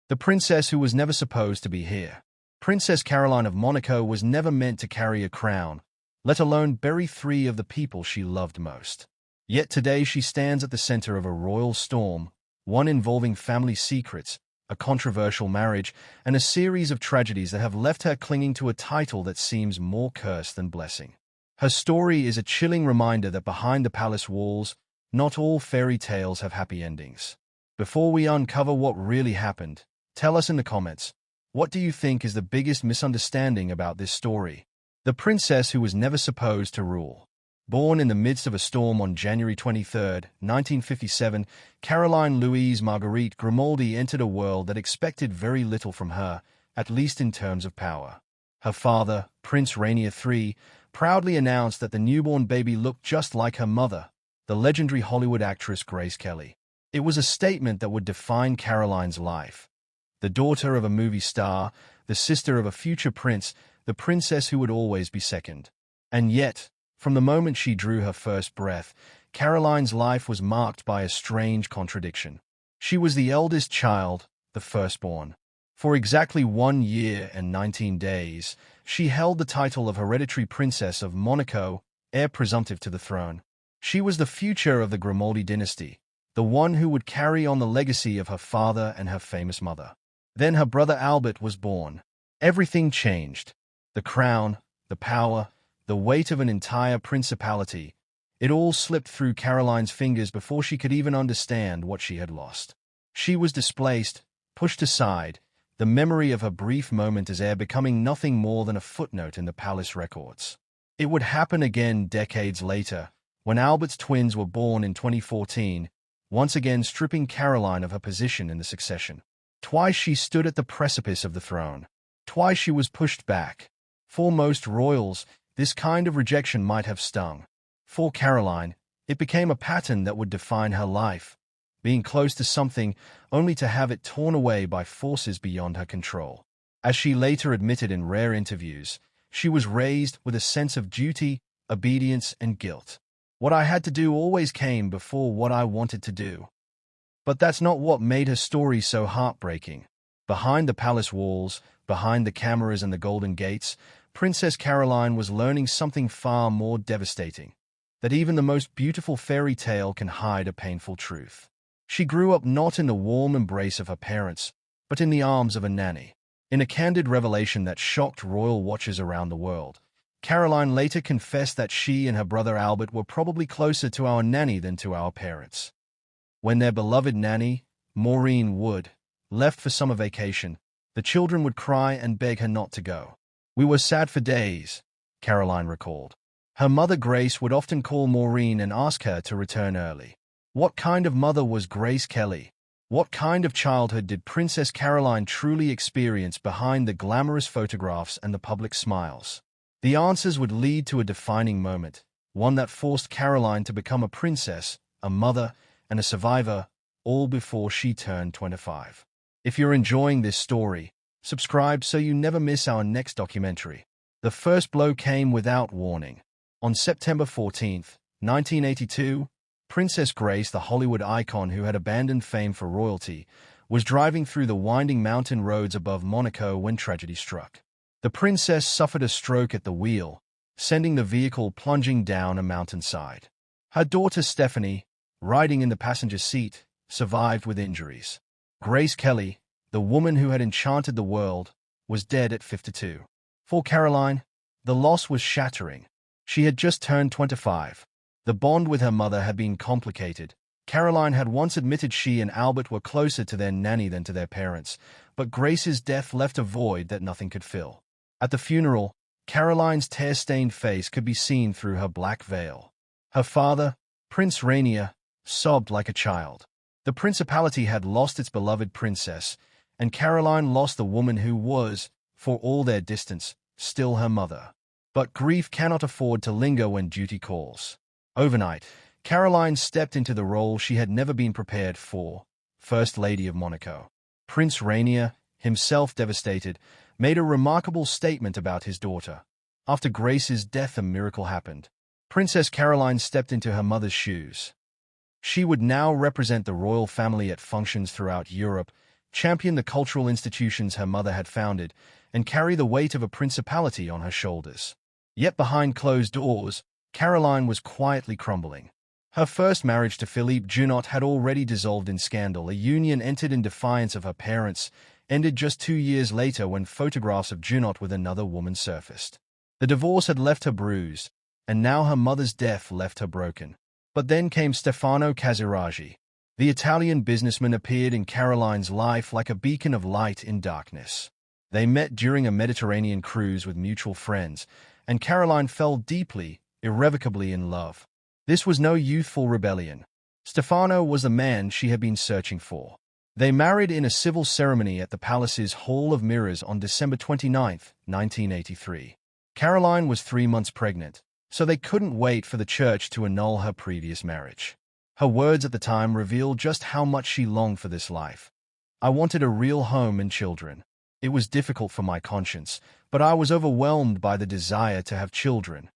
The princess who was never supposed to be here. Princess Caroline of Monaco was never meant to carry a crown, let alone bury three of the people she loved most. Yet today she stands at the center of a royal storm, one involving family secrets, a controversial marriage, and a series of tragedies that have left her clinging to a title that seems more curse than blessing. Her story is a chilling reminder that behind the palace walls, not all fairy tales have happy endings. Before we uncover what really happened, tell us in the comments, what do you think is the biggest misunderstanding about this story? The princess who was never supposed to rule. Born in the midst of a storm on January 23, 1957, Caroline Louise Marguerite Grimaldi entered a world that expected very little from her, at least in terms of power. Her father, Prince Rainier III, proudly announced that the newborn baby looked just like her mother, the legendary Hollywood actress Grace Kelly. It was a statement that would define Caroline's life. The daughter of a movie star, the sister of a future prince, the princess who would always be second. And yet, from the moment she drew her first breath, Caroline's life was marked by a strange contradiction. She was the eldest child, the firstborn. For exactly 1 year and 19 days, she held the title of hereditary princess of Monaco, heir presumptive to the throne. She was the future of the Grimaldi dynasty, the one who would carry on the legacy of her father and her famous mother. Then her brother Albert was born. Everything changed. The crown, the power, the weight of an entire principality. It all slipped through Caroline's fingers before she could even understand what she had lost. She was displaced, pushed aside, the memory of her brief moment as heir becoming nothing more than a footnote in the palace records. It would happen again decades later, when Albert's twins were born in 2014, once again stripping Caroline of her position in the succession. Twice she stood at the precipice of the throne. Twice she was pushed back. For most royals, this kind of rejection might have stung. For Caroline, it became a pattern that would define her life, being close to something only to have it torn away by forces beyond her control. As she later admitted in rare interviews, she was raised with a sense of duty, obedience, and guilt. What I had to do always came before what I wanted to do. But that's not what made her story so heartbreaking. Behind the palace walls, behind the cameras and the golden gates, Princess Caroline was learning something far more devastating, that even the most beautiful fairy tale can hide a painful truth. She grew up not in the warm embrace of her parents, but in the arms of a nanny. In a candid revelation that shocked royal watchers around the world, Caroline later confessed that she and her brother Albert were probably closer to our nanny than to our parents. When their beloved nanny, Maureen Wood, left for summer vacation, the children would cry and beg her not to go. "We were sad for days," Caroline recalled. Her mother Grace would often call Maureen and ask her to return early. What kind of mother was Grace Kelly? What kind of childhood did Princess Caroline truly experience behind the glamorous photographs and the public smiles? The answers would lead to a defining moment, one that forced Caroline to become a princess, a mother, and a survivor, all before she turned 25. If you're enjoying this story, subscribe so you never miss our next documentary. The first blow came without warning. On September 14, 1982, Princess Grace, the Hollywood icon who had abandoned fame for royalty, was driving through the winding mountain roads above Monaco when tragedy struck. The princess suffered a stroke at the wheel, sending the vehicle plunging down a mountainside. Her daughter Stephanie, riding in the passenger seat, survived with injuries. Grace Kelly, the woman who had enchanted the world, was dead at 52. For Caroline, the loss was shattering. She had just turned 25. The bond with her mother had been complicated. Caroline had once admitted she and Albert were closer to their nanny than to their parents, but Grace's death left a void that nothing could fill. At the funeral, Caroline's tear-stained face could be seen through her black veil. Her father, Prince Rainier, sobbed like a child. The principality had lost its beloved princess, and Caroline lost the woman who was, for all their distance, still her mother. But grief cannot afford to linger when duty calls. Overnight, Caroline stepped into the role she had never been prepared for, First Lady of Monaco. Prince Rainier, himself devastated, made a remarkable statement about his daughter. After Grace's death, a miracle happened. Princess Caroline stepped into her mother's shoes. She would now represent the royal family at functions throughout Europe, champion the cultural institutions her mother had founded, and carry the weight of a principality on her shoulders. Yet behind closed doors, Caroline was quietly crumbling. Her first marriage to Philippe Junot had already dissolved in scandal. A union entered in defiance of her parents ended just 2 years later when photographs of Junot with another woman surfaced. The divorce had left her bruised, and now her mother's death left her broken. But then came Stefano Casiraghi. The Italian businessman appeared in Caroline's life like a beacon of light in darkness. They met during a Mediterranean cruise with mutual friends, and Caroline fell deeply, irrevocably in love. This was no youthful rebellion. Stefano was the man she had been searching for. They married in a civil ceremony at the palace's Hall of Mirrors on December 29, 1983. Caroline was 3 months pregnant, so they couldn't wait for the church to annul her previous marriage. Her words at the time revealed just how much she longed for this life. "I wanted a real home and children. It was difficult for my conscience, but I was overwhelmed by the desire to have children."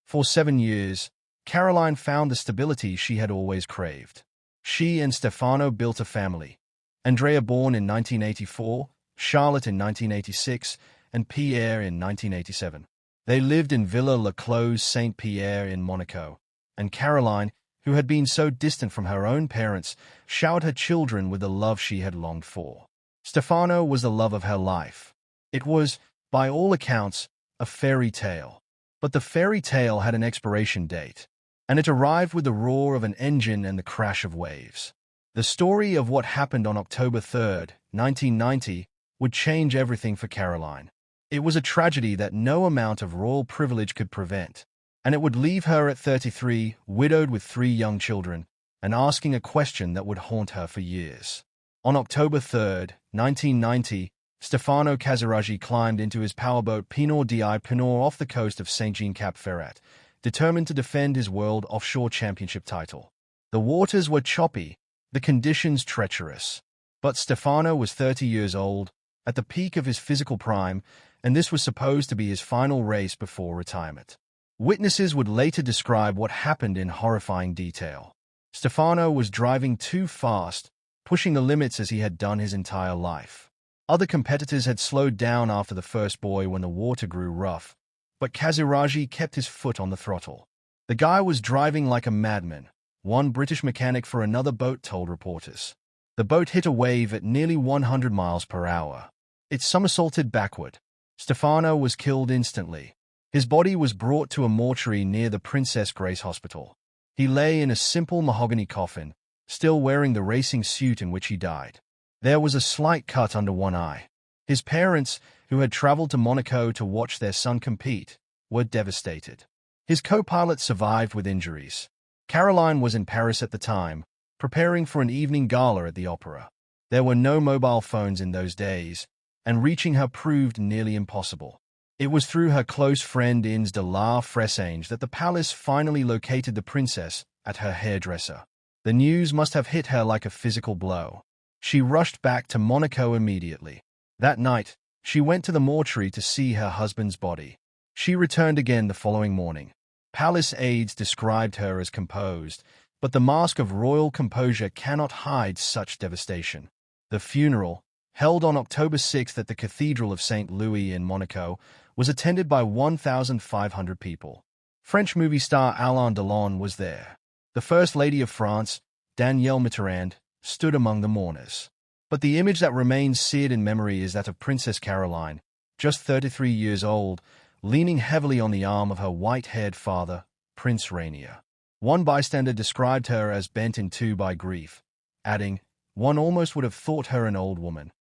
For 7 years, Caroline found the stability she had always craved. She and Stefano built a family. Andrea born in 1984, Charlotte in 1986, and Pierre in 1987. They lived in Villa Le Clos Saint-Pierre in Monaco, and Caroline, who had been so distant from her own parents, showered her children with the love she had longed for. Stefano was the love of her life. It was, by all accounts, a fairy tale. But the fairy tale had an expiration date, and it arrived with the roar of an engine and the crash of waves. The story of what happened on October 3, 1990, would change everything for Caroline. It was a tragedy that no amount of royal privilege could prevent, and it would leave her at 33, widowed with 3 young children, and asking a question that would haunt her for years. On October 3, 1990, Stefano Casiraghi climbed into his powerboat Pinot di Pinot off the coast of Saint-Jean-Cap Ferrat, determined to defend his World Offshore Championship title. The waters were choppy, the conditions treacherous. But Stefano was 30 years old, at the peak of his physical prime, and this was supposed to be his final race before retirement. Witnesses would later describe what happened in horrifying detail. Stefano was driving too fast, pushing the limits as he had done his entire life. Other competitors had slowed down after the first buoy when the water grew rough, but Casiraghi kept his foot on the throttle. "The guy was driving like a madman," one British mechanic for another boat told reporters. The boat hit a wave at nearly 100 miles per hour. It somersaulted backward. Stefano was killed instantly. His body was brought to a mortuary near the Princess Grace Hospital. He lay in a simple mahogany coffin, still wearing the racing suit in which he died. There was a slight cut under one eye. His parents, who had traveled to Monaco to watch their son compete, were devastated. His co-pilot survived with injuries. Caroline was in Paris at the time, preparing for an evening gala at the opera. There were no mobile phones in those days, and reaching her proved nearly impossible. It was through her close friend Inès de la Fressange that the palace finally located the princess at her hairdresser. The news must have hit her like a physical blow. She rushed back to Monaco immediately. That night, she went to the mortuary to see her husband's body. She returned again the following morning. Palace aides described her as composed, but the mask of royal composure cannot hide such devastation. The funeral, held on October 6 at the Cathedral of St. Louis in Monaco, was attended by 1,500 people. French movie star Alain Delon was there. The First Lady of France, Danielle Mitterrand, stood among the mourners. But the image that remains seared in memory is that of Princess Caroline, just 33 years old, leaning heavily on the arm of her white-haired father, Prince Rainier. One bystander described her as bent in two by grief, adding, "One almost would have thought her an old woman."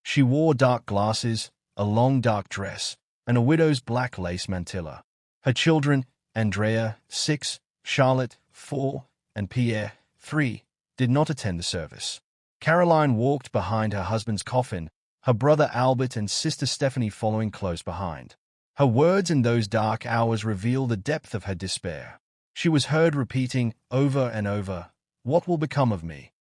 She wore dark glasses, a long dark dress, and a widow's black lace mantilla. Her children, Andrea, 6, Charlotte, 4, and Pierre, 3, did not attend the service. Caroline walked behind her husband's coffin, her brother Albert and sister Stephanie following close behind. Her words in those dark hours reveal the depth of her despair. She was heard repeating over and over, "What will become of me?"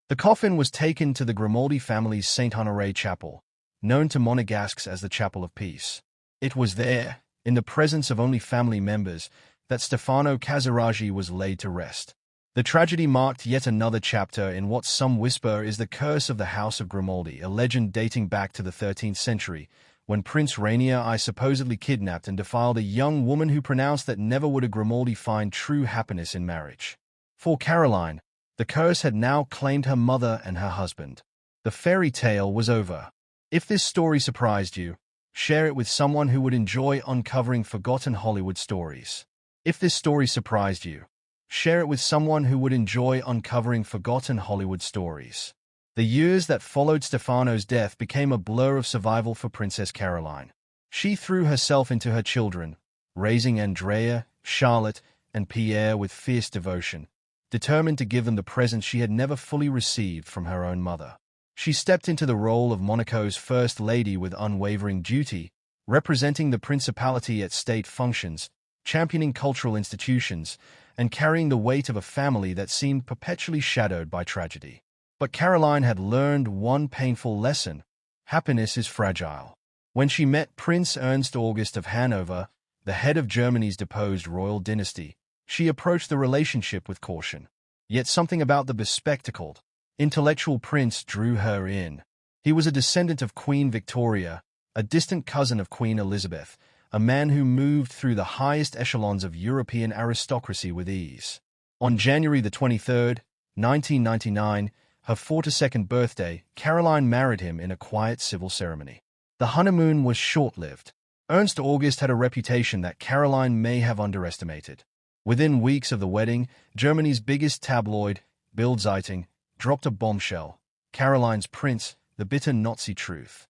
The coffin was taken to the Grimaldi family's Saint Honoré Chapel, known to Monegasques as the Chapel of Peace. It was there, in the presence of only family members, that Stefano Casiraghi was laid to rest. The tragedy marked yet another chapter in what some whisper is the curse of the House of Grimaldi, a legend dating back to the 13th century, when Prince Rainier I supposedly kidnapped and defiled a young woman who pronounced that never would a Grimaldi find true happiness in marriage. For Caroline, the curse had now claimed her mother and her husband. The fairy tale was over. If this story surprised you, share it with someone who would enjoy uncovering forgotten Hollywood stories. If this story surprised you, share it with someone who would enjoy uncovering forgotten Hollywood stories. The years that followed Stefano's death became a blur of survival for Princess Caroline. She threw herself into her children, raising Andrea, Charlotte, and Pierre with fierce devotion, determined to give them the presents she had never fully received from her own mother. She stepped into the role of Monaco's First Lady with unwavering duty, representing the principality at state functions, championing cultural institutions, and carrying the weight of a family that seemed perpetually shadowed by tragedy. But Caroline had learned one painful lesson: happiness is fragile. When she met Prince Ernst August of Hanover, the head of Germany's deposed royal dynasty, she approached the relationship with caution. Yet something about the bespectacled, intellectual prince drew her in. He was a descendant of Queen Victoria, a distant cousin of Queen Elizabeth, a man who moved through the highest echelons of European aristocracy with ease. On January the 23rd, 1999, her 42nd birthday, Caroline married him in a quiet civil ceremony. The honeymoon was short-lived. Ernst August had a reputation that Caroline may have underestimated. Within weeks of the wedding, Germany's biggest tabloid, Bild Zeitung, dropped a bombshell: Caroline's prince, the bitter Nazi truth.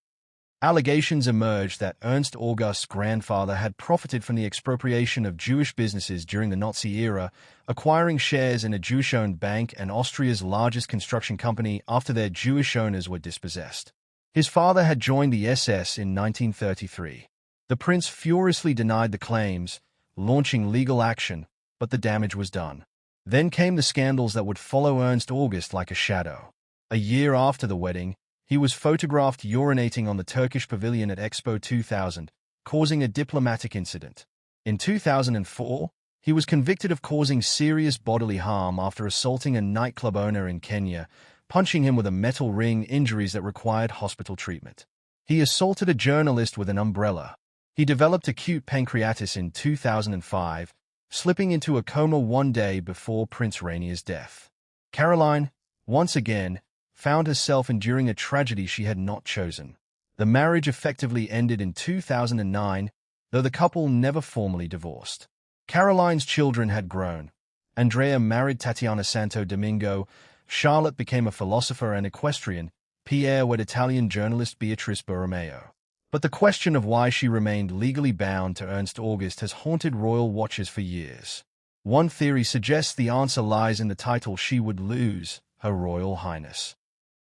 Allegations emerged that Ernst August's grandfather had profited from the expropriation of Jewish businesses during the Nazi era, acquiring shares in a Jewish-owned bank and Austria's largest construction company after their Jewish owners were dispossessed. His father had joined the SS in 1933. The prince furiously denied the claims, launching legal action, but the damage was done. Then came the scandals that would follow Ernst August like a shadow. A year after the wedding, he was photographed urinating on the Turkish pavilion at Expo 2000, causing a diplomatic incident. In 2004, he was convicted of causing serious bodily harm after assaulting a nightclub owner in Kenya, punching him with a metal ring, injuries that required hospital treatment. He assaulted a journalist with an umbrella. He developed acute pancreatitis in 2005, slipping into a coma one day before Prince Rainier's death. Caroline, once again, found herself enduring a tragedy she had not chosen. The marriage effectively ended in 2009, though the couple never formally divorced. Caroline's children had grown. Andrea married Tatiana Santo Domingo, Charlotte became a philosopher and equestrian, Pierre wed Italian journalist Beatrice Borromeo. But the question of why she remained legally bound to Ernst August has haunted royal watchers for years. One theory suggests the answer lies in the title she would lose, Her Royal Highness.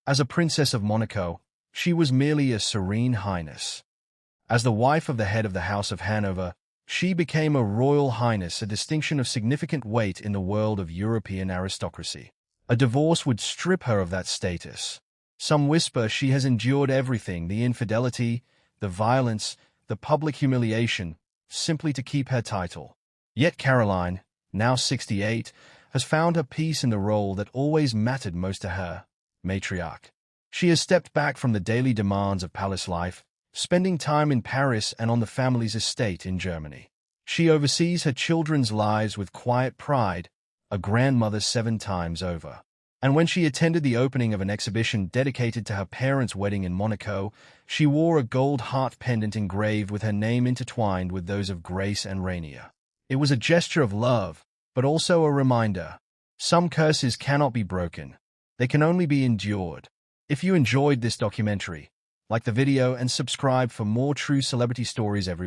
As a princess of Monaco, she was merely a serene highness. As the wife of the head of the House of Hanover, she became a royal highness, a distinction of significant weight in the world of European aristocracy. A divorce would strip her of that status. Some whisper she has endured everything: the infidelity, the violence, the public humiliation, simply to keep her title. Yet Caroline, now 68, has found her peace in the role that always mattered most to her: matriarch. She has stepped back from the daily demands of palace life, spending time in Paris and on the family's estate in Germany. She oversees her children's lives with quiet pride, a grandmother 7 times over. And when she attended the opening of an exhibition dedicated to her parents' wedding in Monaco, she wore a gold heart pendant engraved with her name intertwined with those of Grace and Rainier. It was a gesture of love, but also a reminder: some curses cannot be broken. They can only be endured. If you enjoyed this documentary, like the video and subscribe for more true celebrity stories every week.